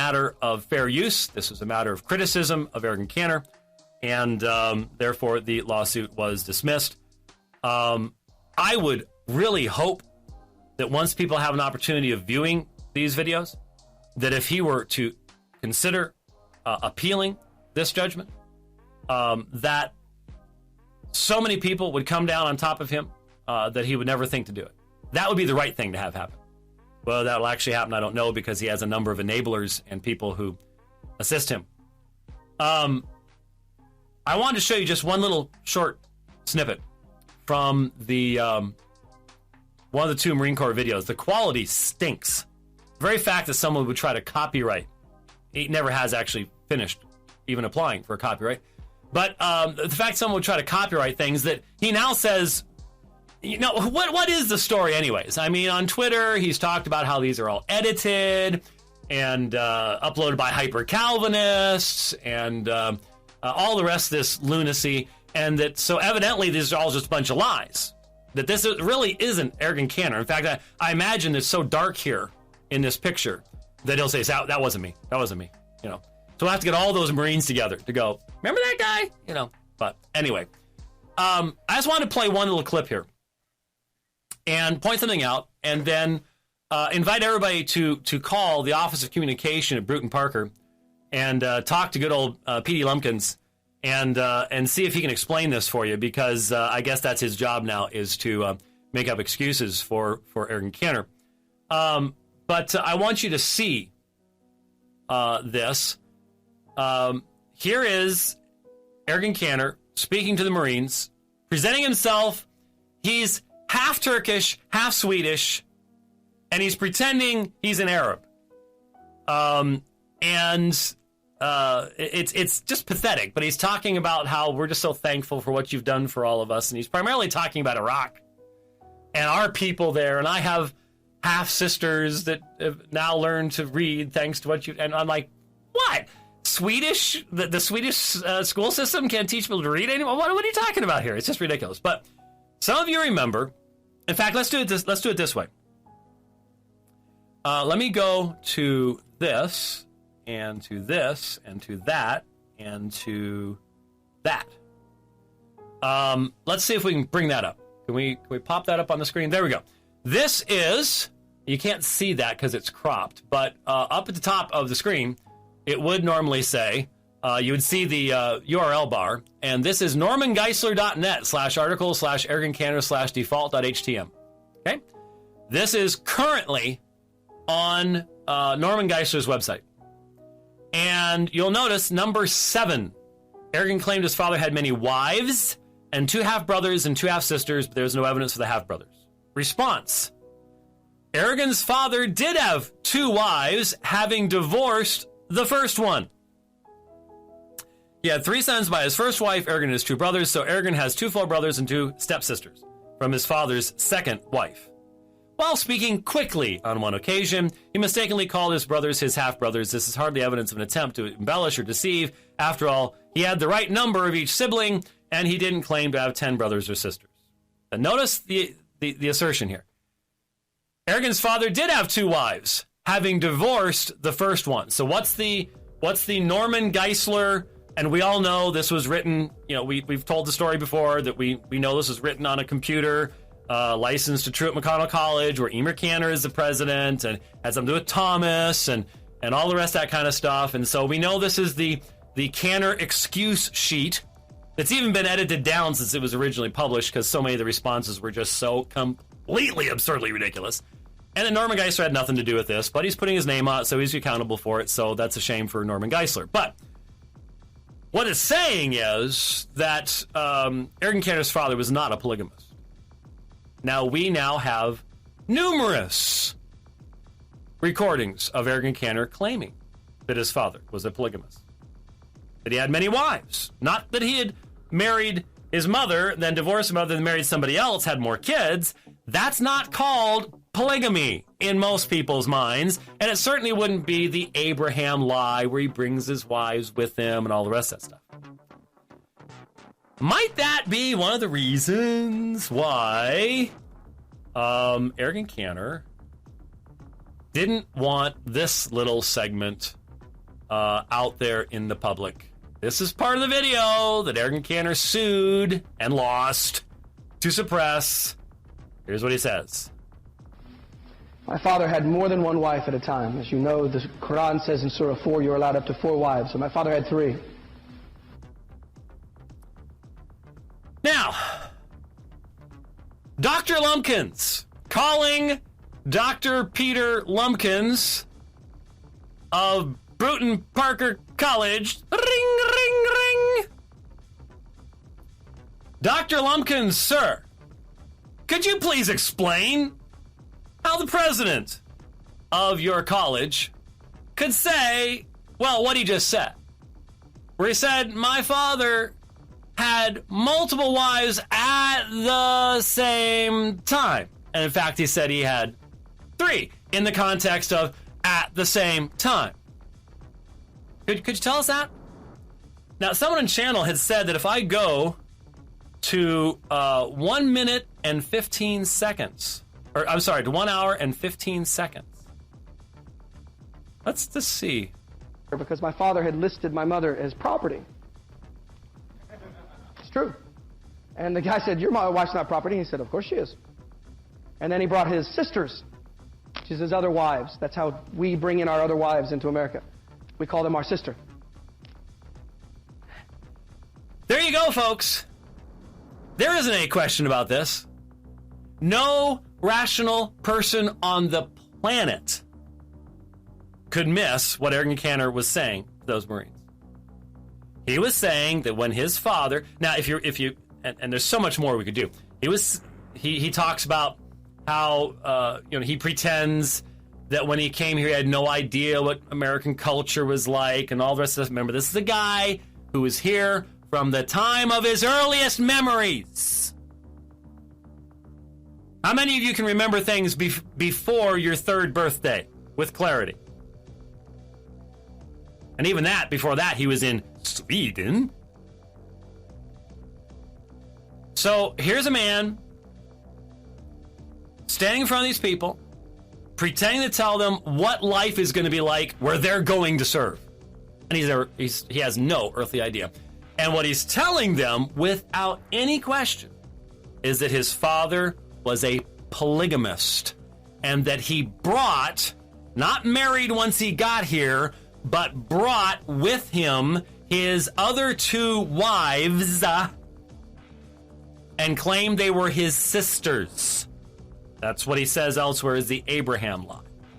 matter of fair use. This was a matter of criticism of Eric Cantor, and therefore the lawsuit was dismissed. I would really hope that once people have an opportunity of viewing these videos, that if he were to consider appealing this judgment, that so many people would come down on top of him that he would never think to do it. That would be the right thing to have happen. Well, that will actually happen, I don't know, because he has a number of enablers and people who assist him. I wanted to show you just one little short snippet from the one of the two Marine Corps videos. The quality stinks. The very fact that someone would try to copyright, he never has actually finished even applying for a copyright. But the fact someone would try to copyright things that he now says, you know, what is the story anyways? I mean, on Twitter, he's talked about how these are all edited and uploaded by hyper-Calvinists and all the rest of this lunacy. And that, so evidently, these are all just a bunch of lies. That this really isn't Eric Cantor. In fact, I imagine it's so dark here in this picture that he'll say, that wasn't me. That wasn't me. You know, so we'll have to get all those Marines together to go, remember that guy? You know, but anyway, I just wanted to play one little clip here and point something out, and then invite everybody to call the Office of Communication at Bruton Parker and talk to good old P.D. Lumpkins and see if he can explain this for you, because I guess that's his job now, is to make up excuses for Eric Cantor. But I want you to see this. Here is Eric Cantor speaking to the Marines, presenting himself. He's half Turkish, half Swedish, and he's pretending he's an Arab. It's just pathetic, but he's talking about how we're just so thankful for what you've done for all of us, and he's primarily talking about Iraq and our people there, and I have half sisters that have now learned to read thanks to what you, and I'm like, what? Swedish? The Swedish school system can't teach people to read anymore? What are you talking about here? It's just ridiculous. But some of you remember, in fact, let's do it this way. Let me go to this, and to this, and to that, and to that. Let's see if we can bring that up. Can we pop that up on the screen? There we go. This is, you can't see that because it's cropped, but up at the top of the screen, it would normally say, you would see the URL bar, and this is normangeisler.net/arrogantcantor/default.htm. Okay? This is currently on Norman Geisler's website. And you'll notice number 7. Eric claimed his father had many wives and 2 half-brothers and 2 half-sisters, but there's no evidence for the half-brothers. Response. Erican's father did have 2 wives, having divorced the first one. He had 3 sons by his first wife. Erican and his 2 brothers, so Erican has 2 full brothers and 2 stepsisters from his father's second wife. While speaking quickly on one occasion, he mistakenly called his brothers his half-brothers. This is hardly evidence of an attempt to embellish or deceive. After all, he had the right number of each sibling, and he didn't claim to have 10 brothers or sisters. And notice the assertion here. Erican's father did have 2 wives, having divorced the first one. So what's the Norman Geisler? And we all know this was written, you know, we've told the story before that we know this was written on a computer, licensed to Truett McConnell College, where Emer Cantor is the president, and had something to do with Thomas and all the rest of that kind of stuff. And so we know this is the Cantor excuse sheet that's even been edited down since it was originally published, because so many of the responses were just so completely absurdly ridiculous. And then Norman Geisler had nothing to do with this, but he's putting his name on it, so he's accountable for it. So that's a shame for Norman Geisler. But what it's saying is that Eric Cantor's father was not a polygamist. Now, we now have numerous recordings of Eric Cantor claiming that his father was a polygamist, that he had many wives, not that he had married his mother, then divorced his mother, then married somebody else, had more kids. That's not called polygamy in most people's minds, and it certainly wouldn't be the Abraham lie where he brings his wives with him and all the rest of that stuff. Might that be one of the reasons why Eric Cantor didn't want this little segment out there in the public. This is part of the video that Eric Cantor sued and lost to suppress. Here's what he says. My father had more than one wife at a time. As you know, the Quran says in Surah 4, you're allowed up to 4 wives. So my father had 3. Now, Dr. Lumpkins calling Dr. Peter Lumpkins of Bruton Parker College. Ring, ring, ring. Dr. Lumpkins, sir, could you please explain how the president of your college could say, well, what he just said, where he said, my father had multiple wives at the same time. And in fact, he said he had 3 in the context of at the same time. Could you tell us that? Now, someone in channel had said that if I go to 1 minute and 15 seconds, or I'm sorry, to 1 hour and 15 seconds. Let's just see. Because my father had listed my mother as property. It's true. And the guy said, your wife's not property. He said, of course she is. And then he brought his sisters. She's his other wives. That's how we bring in our other wives into America. We call them our sister. There you go, folks. There isn't any question about this. No rational person on the planet could miss what Eric Cantor was saying to those Marines. He was saying that when his father, now if you, and there's so much more we could do. He talks about how he pretends that when he came here he had no idea what American culture was like and all the rest of this. Remember, this is a guy who was here from the time of his earliest memories. How many of you can remember things before your 3rd birthday with clarity? And even that, before that, he was in Sweden. So here's a man standing in front of these people, pretending to tell them what life is going to be like where they're going to serve. And he has no earthly idea. And what he's telling them, without any question, is that his father was a polygamist and that he brought, not married once he got here, but brought with him his other 2 wives and claimed they were his sisters. That's what he says elsewhere is the Abraham lie.